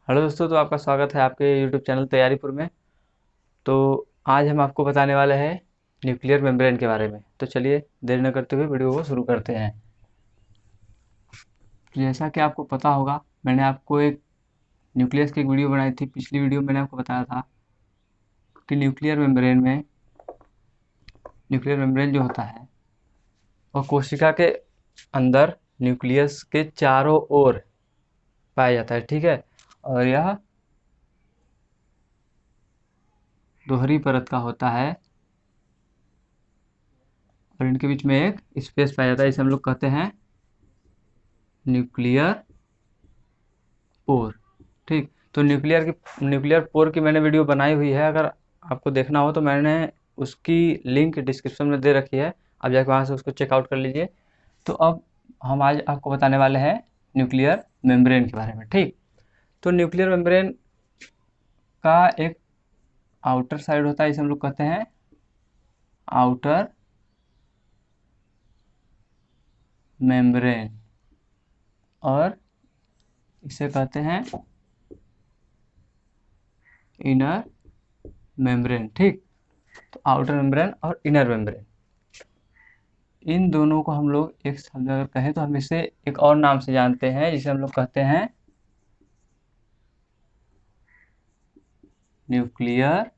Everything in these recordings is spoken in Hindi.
हेलो दोस्तों, तो आपका स्वागत है आपके यूट्यूब चैनल तैयारीपुर में। तो आज हम आपको बताने वाले हैं न्यूक्लियर मेम्ब्रेन के बारे में। तो चलिए देर न करते हुए वीडियो को शुरू करते हैं। तो जैसा कि आपको पता होगा, मैंने आपको एक न्यूक्लियस की एक वीडियो बनाई थी। पिछली वीडियो में मैंने आपको बताया था कि न्यूक्लियर मेम्ब्रेन जो होता है वह कोशिका के अंदर न्यूक्लियस के चारों ओर पाया जाता है। ठीक है, और यह दोहरी परत का होता है और इनके बीच में एक स्पेस पाया जाता है। इसे हम लोग कहते हैं न्यूक्लियर पोर। ठीक, तो न्यूक्लियर पोर की मैंने वीडियो बनाई हुई है। अगर आपको देखना हो तो मैंने उसकी लिंक डिस्क्रिप्शन में दे रखी है, आप जाकर वहाँ से उसको चेकआउट कर लीजिए। तो अब हम आज आपको बताने वाले हैं न्यूक्लियर मेम्ब्रेन के बारे में। ठीक, तो न्यूक्लियर मेम्ब्रेन का एक आउटर साइड होता है, इसे हम लोग कहते हैं आउटर मेम्ब्रेन, और इसे कहते हैं इनर मेम्ब्रेन। ठीक, तो आउटर मेम्ब्रेन और इनर मेम्ब्रेन, इन दोनों को हम लोग एक शब्द अगर कहें तो हम इसे एक और नाम से जानते हैं, जिसे हम लोग कहते हैं न्यूक्लियर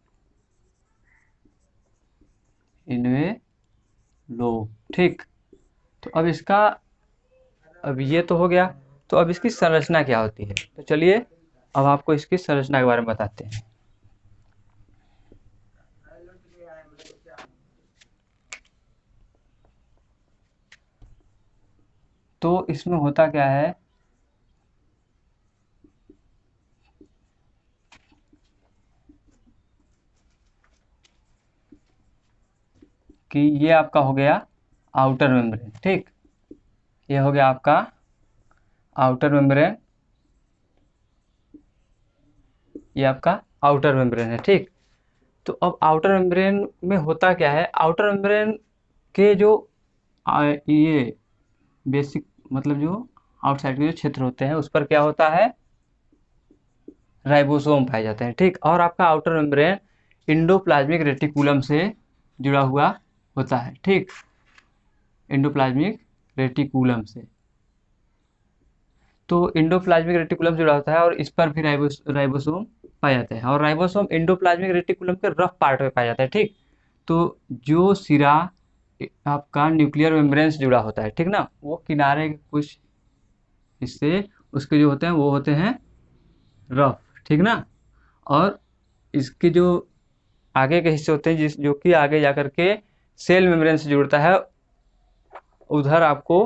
इन्वेलोप। ठीक, तो अब ये तो हो गया। तो अब इसकी संरचना क्या होती है, तो चलिए अब आपको इसकी संरचना के बारे में बताते हैं। तो इसमें होता क्या है कि ये आपका हो गया आउटर मेम्ब्रेन। ठीक, ये हो गया आपका आउटर मेम्ब्रेन, ये आपका आउटर मेम्ब्रेन है। ठीक, तो अब आउटर मेम्ब्रेन में होता क्या है, आउटर मेम्ब्रेन के जो ये बेसिक मतलब जो आउटसाइड के जो क्षेत्र होते हैं उस पर क्या होता है, राइबोसोम पाए जाते हैं। ठीक, और आपका आउटर मेम्ब्रेन इंडोप्लाज्मिक रेटिकुलम से जुड़ा हुआ होता है। ठीक, इंडोप्लाज्मिक रेटिकुलम से, तो इंडोप्लाज्मिक रेटिकुलम जुड़ा होता है और इस पर भी राइबोसोम पाए जाते हैं, और राइबोसोम इंडोप्लाज्मिक रेटिकुलम के रफ पार्ट में पाया जाता है। ठीक, तो जो सिरा आपका न्यूक्लियर मेम्ब्रेन से जुड़ा होता है, ठीक ना, वो किनारे के कुछ हिस्से उसके जो होते हैं वो होते हैं रफ। ठीक ना, और इसके जो आगे के हिस्से होते हैं जो कि आगे जाकर के सेल मेम्ब्रेन से जुड़ता है, उधर आपको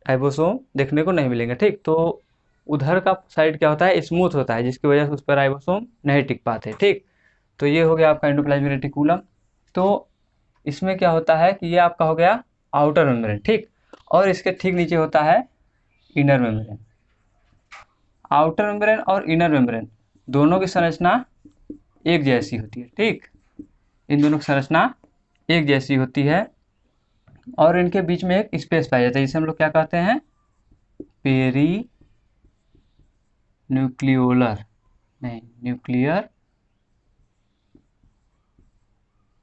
राइबोसोम देखने को नहीं मिलेंगे। ठीक, तो उधर का साइड क्या होता है, स्मूथ होता है, जिसकी वजह से उस पर राइबोसोम नहीं टिक पाते। ठीक, तो ये हो गया आपका एंडोप्लाज्मिक रेटिकुलम। तो इसमें क्या होता है कि ये आपका हो गया आउटर मेम्ब्रेन। ठीक, और इसके ठीक नीचे होता है इनर मेम्ब्रेन। आउटर मेम्ब्रेन और इनर मेम्ब्रेन दोनों की संरचना एक जैसी होती है। ठीक, इन दोनों की संरचना एक जैसी होती है और इनके बीच में एक स्पेस पाया जाता है, जिसे हम लोग क्या कहते हैं, पेरी न्यूक्लियोलर, नहीं, nuclear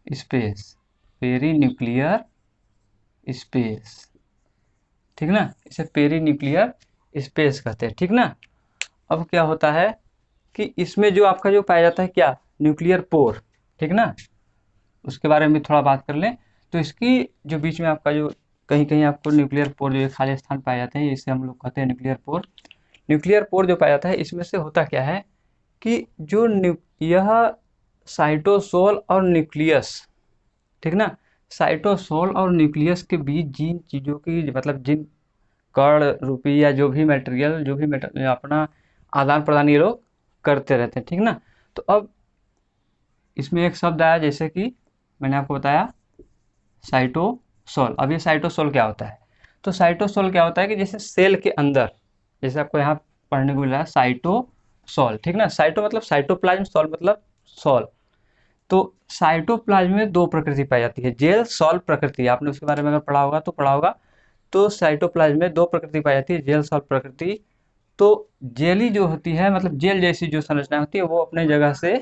space, perinuclear space. ठीक ना, इसे पेरी न्यूक्लियर स्पेस कहते हैं। ठीक ना, अब क्या होता है कि इसमें जो आपका जो पाया जाता है क्या, न्यूक्लियर पोर। ठीक ना, उसके बारे में भी थोड़ा बात कर लें। तो इसकी जो बीच में आपका जो कहीं कहीं आपको न्यूक्लियर पोर जो खाली स्थान पाए जाते हैं, इसे हम लोग कहते हैं न्यूक्लियर पोर। न्यूक्लियर पोर जो पाया जाता है इसमें से होता क्या है कि यह साइटोसोल और न्यूक्लियस, ठीक ना, साइटोसोल और न्यूक्लियस के बीच जिन चीज़ों की मतलब जिन कण रूपी या जो भी मटेरियल अपना आदान प्रदान ये लोग करते रहते हैं। ठीक ना, तो अब इसमें एक शब्द आया, जैसे कि मैंने आपको बताया साइटोसोल। अब ये साइटोसोल क्या होता है, तो साइटोसोल क्या होता है कि जैसे सेल के अंदर, जैसे आपको यहाँ पढ़ने को मिल रहा है साइटोसोल। ठीक ना, साइटो मतलब साइटोप्लाज्म, सोल मतलब सोल। तो साइटोप्लाज्म में दो प्रकृति पाई जाती है, जेल सॉल प्रकृति, आपने उसके बारे में अगर पढ़ा होगा तो पढ़ा होगा। तो साइटोप्लाज्म में दो प्रकृति पाई जाती है, जेल सॉल प्रकृति। तो जेली जो होती है, मतलब जेल जैसी जो संरचना होती है, वो अपने जगह से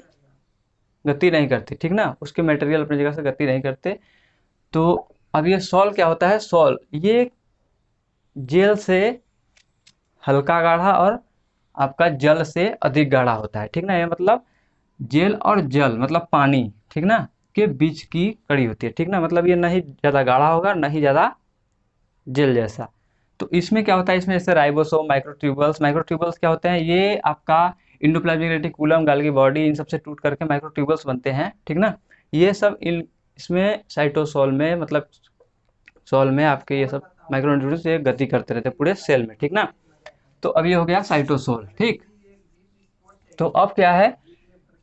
गति नहीं करती, ठीक ना, उसके मटेरियल अपनी जगह से गति नहीं करते। तो अब ये सॉल क्या होता है, सॉल ये जेल से हल्का गाढ़ा और आपका जल से अधिक गाढ़ा होता है, ठीक ना। ये मतलब जेल और जल मतलब पानी, ठीक ना, के बीच की कड़ी होती है, ठीक ना। मतलब ये नहीं ज़्यादा गाढ़ा होगा, नहीं ज़्यादा जेल जैसा। तो इसमें क्या होता है, इसमें जैसे राइबोसोम, माइक्रोट्यूबल्स, माइक्रोट्यूबल्स क्या होते हैं, ये आपका इंडोप्लाज्मिक रेटिकुलम, गाल्गी बॉडी, इन सबसे टूट करके माइक्रोट्यूबल्स बनते हैं, ठीक ना। ये सब इसमें साइटोसोल में, मतलब सॉल में आपके ये सब माइक्रोट्यूबल्स ये गति करते रहते हैं पूरे सेल में, ठीक ना। तो अब ये हो गया साइटोसोल, ठीक। तो अब क्या है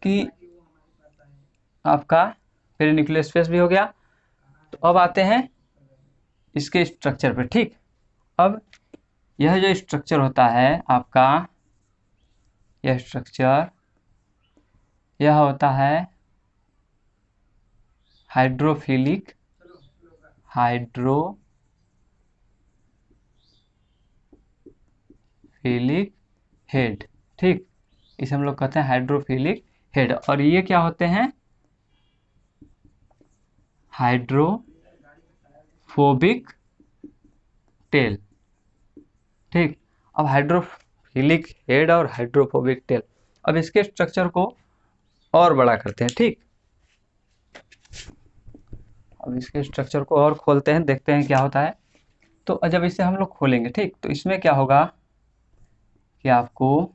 कि आपका पेरिन्यूक्लियर स्पेस भी हो गया। तो अब आते हैं इसके स्ट्रक्चर पे, ठीक। अब यह जो स्ट्रक्चर होता है आपका, यह स्ट्रक्चर यह होता है हाइड्रोफिलिक हेड, ठीक। इसे हम लोग कहते हैं हाइड्रोफिलिक हेड। और ये क्या होते हैं, हाइड्रोफोबिक टेल, ठीक। अब हाइड्रोफिलिक हेड और हाइड्रोफोबिक टेल, अब इसके स्ट्रक्चर को और बड़ा करते हैं, ठीक। अब इसके स्ट्रक्चर को और खोलते हैं, देखते हैं क्या होता है। तो जब इसे हम लोग खोलेंगे, ठीक, तो इसमें क्या होगा कि आपको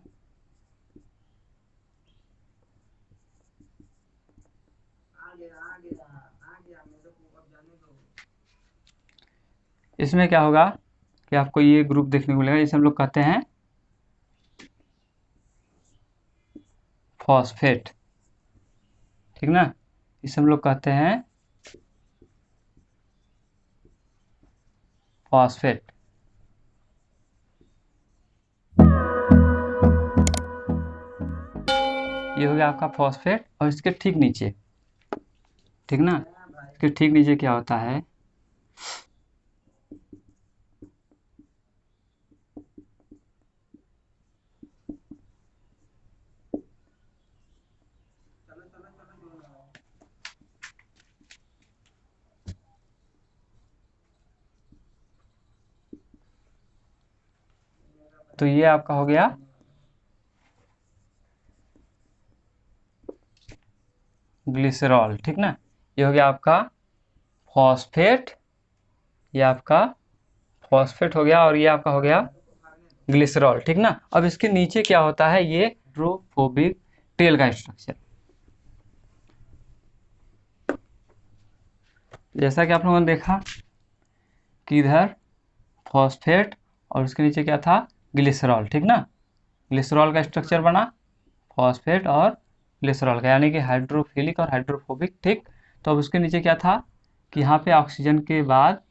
इसमें क्या होगा कि आपको ये ग्रुप देखने को मिलेगा, जिसे हम लोग कहते हैं फॉस्फेट, ठीक ना। इसे हम लोग कहते हैं फॉस्फेट। ये हो गया आपका फॉस्फेट। और इसके ठीक नीचे, ठीक ना, इसके ठीक नीचे क्या होता है, तो ये आपका हो गया ग्लिसरॉल, ठीक ना। ये हो गया आपका फॉस्फेट, ये आपका फॉस्फेट हो गया, और ये आपका हो गया ग्लिसरॉल, ठीक ना। अब इसके नीचे क्या होता है, ये हाइड्रोफोबिक टेल का स्ट्रक्चर। जैसा कि आप लोगों ने देखा कि इधर फॉस्फेट और उसके नीचे क्या था, ग्लिसरॉल, ठीक ना। ग्लिसरॉल का स्ट्रक्चर बना फॉस्फेट और ग्लिसरॉल का, यानी कि हाइड्रोफिलिक और हाइड्रोफोबिक, ठीक। तो अब उसके नीचे क्या था कि यहाँ पे ऑक्सीजन के बाद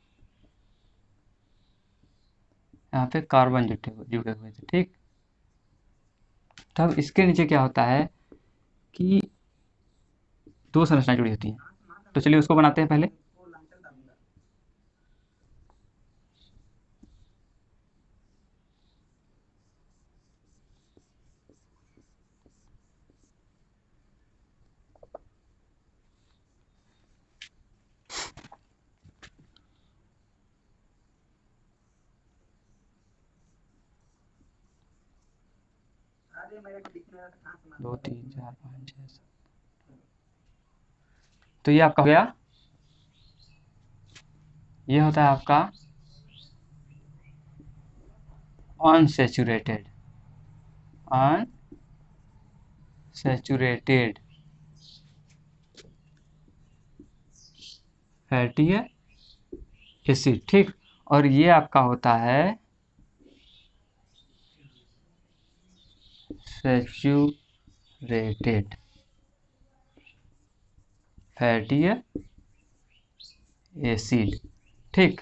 यहाँ पे कार्बन जुड़े हुए थे, ठीक। तब इसके नीचे क्या होता है कि दो संरचनाएं जुड़ी होती हैं। तो चलिए उसको बनाते हैं पहले। दो तीन चार पाँच छः सात, तो ये आपका हो गया, ये होता है आपका अनसैचुरेटेड फैटी एसिड, ठीक। और ये आपका होता है सैचुरेटेड फैटी एसिड, ठीक।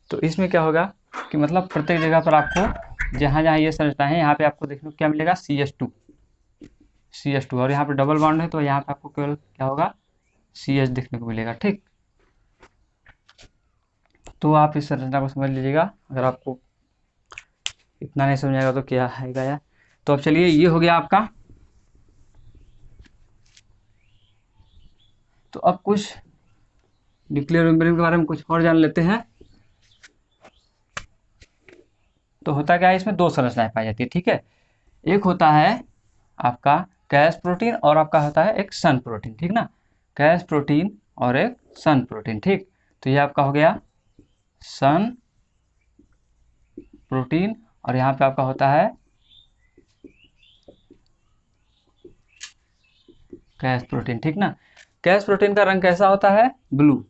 तो इसमें क्या होगा कि मतलब प्रत्येक जगह पर आपको जहाँ जहाँ ये संरचना है, यहाँ पे आपको देखने को क्या मिलेगा, CH2 और यहाँ पे डबल बॉन्ड है, तो यहाँ पे आपको केवल क्या होगा, CH देखने को मिलेगा, ठीक। तो आप इस संरचना को समझ लीजिएगा, अगर आपको इतना नहीं समझाएगा तो क्या आएगा यार। तो अब चलिए, ये हो गया आपका। तो अब कुछ न्यूक्लियर मेम्ब्रेन के बारे में कुछ और जान लेते हैं। तो होता क्या है, इसमें दो संरचनाएं पाई जाती है, ठीक है। एक होता है आपका कैस प्रोटीन और आपका होता है एक सन प्रोटीन, ठीक ना। कैस प्रोटीन और एक सन प्रोटीन, ठीक। तो ये आपका हो गया सन प्रोटीन, और यहाँ पे आपका होता है कैस प्रोटीन, ठीक ना। कैस प्रोटीन का रंग कैसा होता है, ब्लू,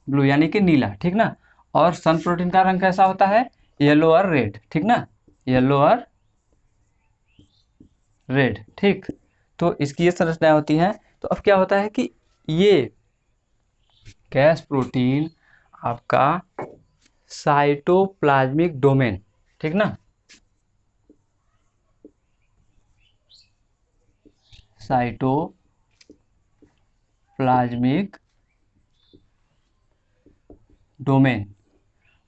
ब्लू यानी कि नीला, ठीक ना। और सन प्रोटीन का रंग कैसा होता है, येलो और रेड, ठीक ना, येलो और रेड, ठीक। तो इसकी ये संरचनाएं होती हैं। तो अब क्या होता है कि ये कैस प्रोटीन आपका साइटोप्लाज्मिक डोमेन, ठीक ना, साइटोप्लाज्मिक डोमेन,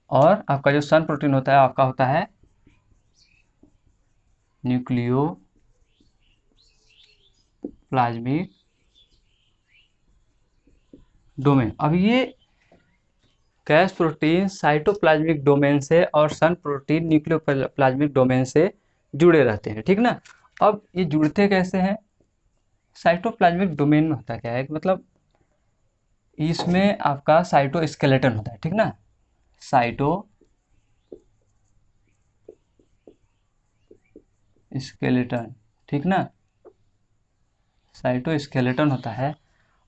और आपका जो सन प्रोटीन होता है आपका होता है न्यूक्लियो प्लाज्मिक डोमेन। अब ये कैस प्रोटीन साइटोप्लाज्मिक डोमेन से और सन प्रोटीन न्यूक्लियो प्लाज्मिक डोमेन से जुड़े रहते हैं, ठीक ना। अब ये जुड़ते कैसे हैं, साइटोप्लाज्मिक डोमेन में होता क्या है कि मतलब इसमें आपका साइटोस्केलेटन होता है, ठीक ना, साइटोस्केलेटन, ठीक ना, साइटोस्केलेटन होता है।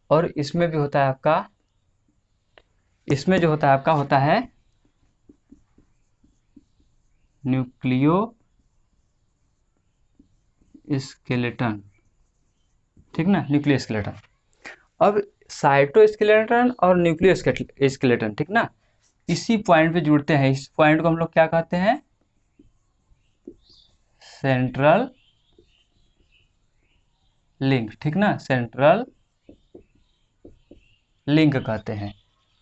और इसमें भी होता है आपका, इसमें जो होता है आपका होता है न्यूक्लियो स्केलेटन, ठीक ना, न्यूक्लियो स्केलेटन। अब साइटोस्केलेटन और न्यूक्लियो स्केलेटन, ठीक ना, इसी पॉइंट पे जुड़ते हैं। इस पॉइंट को हम लोग क्या कहते हैं, सेंट्रल लिंक, ठीक ना, सेंट्रल लिंक कहते हैं,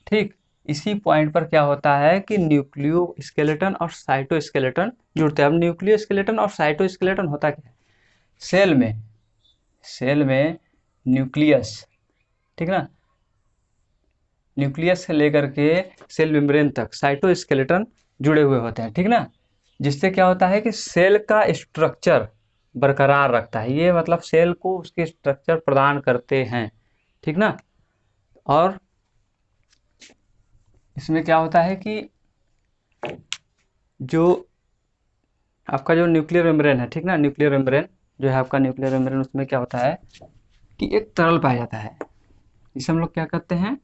ठीक। इसी पॉइंट पर क्या होता है कि न्यूक्लियो स्केलेटन और साइटोस्केलेटन जुड़ते हैं। अब न्यूक्लियो स्केलेटन और साइटोस्केलेटन होता क्या है, सेल में न्यूक्लियस, ठीक ना, न्यूक्लियस से लेकर के सेल मेम्ब्रेन तक साइटोस्केलेटन जुड़े हुए होते हैं, ठीक ना। जिससे क्या होता है कि सेल का स्ट्रक्चर बरकरार रखता है, ये मतलब सेल को उसके स्ट्रक्चर प्रदान करते हैं, ठीक ना। और इसमें क्या होता है कि जो आपका जो न्यूक्लियर मेम्ब्रेन है, ठीक ना, न्यूक्लियर मेम्ब्रेन जो है आपका न्यूक्लियर मेम्ब्रेन, उसमें क्या होता है कि एक तरल पाया जाता है, जिसे हम लोग क्या कहते हैं,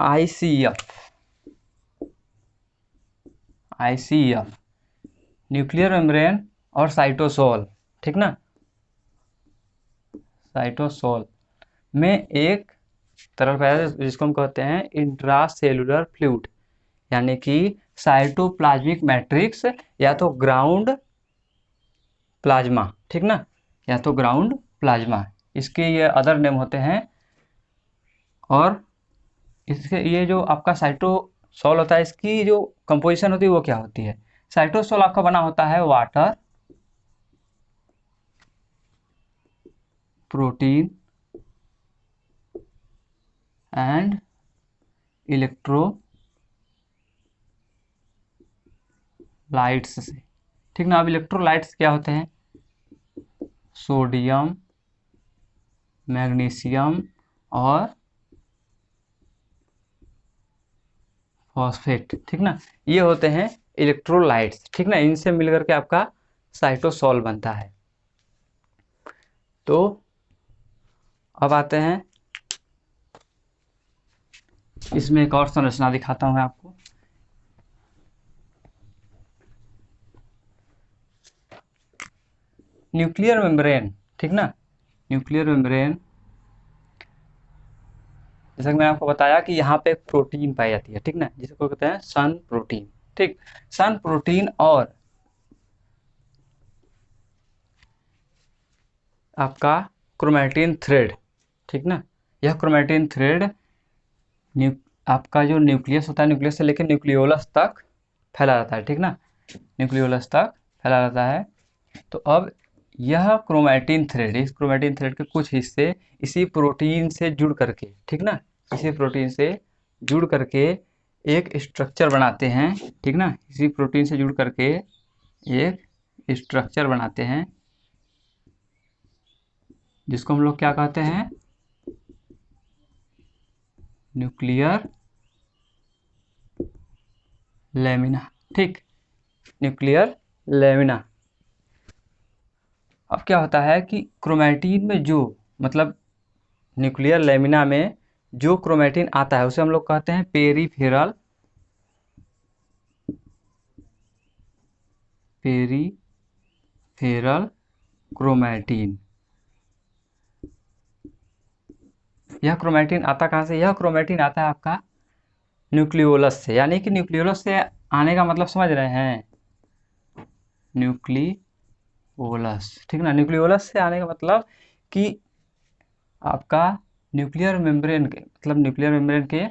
आईसीएफ, आईसीएफ, न्यूक्लियर मेम्ब्रेन और साइटोसोल, ठीक ना, साइटोसोल में एक तरल पाया जाता है जिसको हम कहते हैं इंट्रासेलुलर फ्लूइड, यानी कि साइटोप्लाज्मिक मैट्रिक्स, या तो ग्राउंड प्लाज्मा, ठीक ना, या तो ग्राउंड प्लाज्मा, इसके ये अदर नेम होते हैं। और इसके ये जो आपका साइटोसोल होता है, इसकी जो कंपोजिशन होती है वो क्या होती है, साइटोसोल आपका बना होता है वाटर, प्रोटीन एंड इलेक्ट्रोलाइट्स से, ठीक ना। अब इलेक्ट्रोलाइट्स क्या होते हैं, सोडियम, मैग्नीशियम और फॉस्फेट, ठीक ना, ये होते हैं इलेक्ट्रोलाइट्स, ठीक ना। इनसे मिलकर के आपका साइटोसोल बनता है। तो अब आते हैं, इसमें एक और संरचना दिखाता हूं मैं आपको। न्यूक्लियर मेम्ब्रेन, ठीक ना, न्यूक्लियर मेम्ब्रेन, जैसा कि मैंने आपको बताया कि यहाँ पे एक प्रोटीन पाई जाती है, ठीक ना, जिसको कहते हैं सन प्रोटीन, ठीक। सन प्रोटीन और आपका क्रोमैटिन थ्रेड, ठीक ना, यह क्रोमैटिन थ्रेड आपका जो न्यूक्लियस होता है, न्यूक्लियस से लेकर न्यूक्लियोलस तक फैला रहता है, ठीक ना, न्यूक्लियोलस तक फैला रहता है। तो अब यह क्रोमैटिन थ्रेड, इस क्रोमैटिन थ्रेड के कुछ हिस्से इसी प्रोटीन से जुड़ करके, ठीक ना, इसी प्रोटीन से जुड़ करके एक स्ट्रक्चर बनाते हैं, ठीक ना, इसी प्रोटीन से जुड़ करके एक स्ट्रक्चर बनाते हैं जिसको हम लोग क्या कहते हैं, न्यूक्लियर लेमिना, ठीक, न्यूक्लियर लेमिना। अब क्या होता है कि क्रोमैटिन में जो, मतलब न्यूक्लियर लेमिना में जो क्रोमैटिन आता है उसे हम लोग कहते हैं पेरीफेरल, पेरीफेरल क्रोमैटिन। यह क्रोमैटिन आता कहाँ से, यह क्रोमैटिन आता है आपका न्यूक्लियोलस से, यानी कि न्यूक्लियोलस से आने का मतलब समझ रहे हैं, न्यूक्लियोलस, ठीक ना, न्यूक्लियोलस से आने का मतलब कि आपका न्यूक्लियर मेम्ब्रेन के, मतलब न्यूक्लियर मेम्ब्रेन के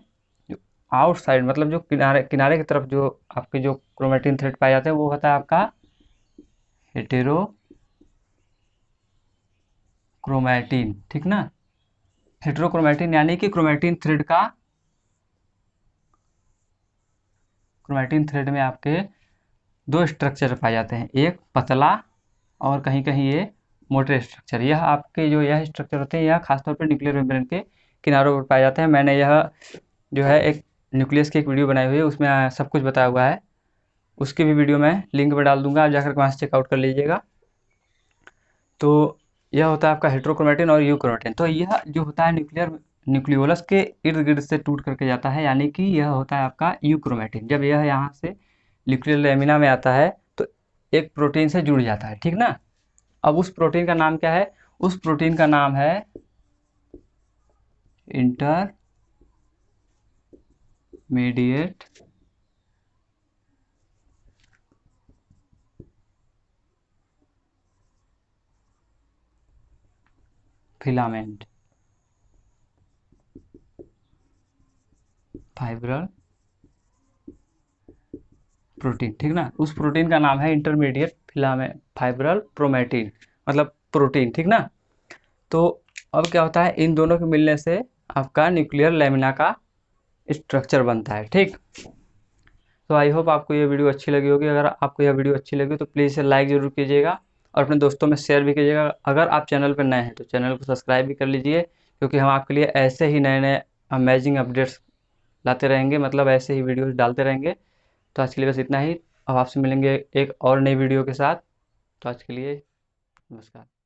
आउटसाइड, मतलब जो किनारे किनारे की तरफ जो आपके जो क्रोमैटिन थ्रेड पाए जाते हैं वो होता है आपका हेटेरो क्रोमैटिन, ठीक ना, हेटेरोक्रोमैटिन, यानी कि क्रोमैटिन थ्रेड में आपके दो स्ट्रक्चर पाए जाते हैं, एक पतला और कहीं कहीं ये मोटे स्ट्रक्चर। यह आपके जो यह स्ट्रक्चर होते हैं यह खासतौर पर न्यूक्लियर मेम्ब्रेन के किनारों पर पाए जाते हैं। मैंने यह जो है एक न्यूक्लियस की एक वीडियो बनाई हुई है, उसमें सब कुछ बताया हुआ है, उसकी भी वीडियो मैं लिंक में डाल दूंगा, आप जाकर वहाँ से चेकआउट कर लीजिएगा। तो यह होता है आपका हेटेरोक्रोमैटिन और यूक्रोमैटिन। तो यह जो होता है न्यूक्लियोलस के इर्द गिर्द से टूट करके जाता है, यानी कि यह होता है आपका यूक्रोमैटिन। जब यह यहाँ से न्यूक्लियर लेमिना में आता है तो एक प्रोटीन से जुड़ जाता है, ठीक ना। अब उस प्रोटीन का नाम क्या है, उस प्रोटीन का नाम है इंटरमीडिएट फिलामेंट फाइब्रल प्रोटीन, ठीक ना, उस प्रोटीन का नाम है इंटरमीडिएट फिलामेंट फाइब्रल प्रोमैटिन, मतलब प्रोटीन, ठीक ना। तो अब क्या होता है, इन दोनों के मिलने से आपका न्यूक्लियर लेमिना का स्ट्रक्चर बनता है, ठीक। तो आई होप आपको ये वीडियो अच्छी लगी होगी। अगर आपको यह वीडियो अच्छी लगी तो प्लीज़ इसे लाइक ज़रूर कीजिएगा और अपने दोस्तों में शेयर भी कीजिएगा। अगर आप चैनल पर नए हैं तो चैनल को सब्सक्राइब भी कर लीजिए, क्योंकि हम आपके लिए ऐसे ही नए नए अमेजिंग अपडेट्स लाते रहेंगे, मतलब ऐसे ही वीडियोस डालते रहेंगे। तो आज के लिए बस इतना ही। अब आपसे मिलेंगे एक और नई वीडियो के साथ। तो आज के लिए नमस्कार।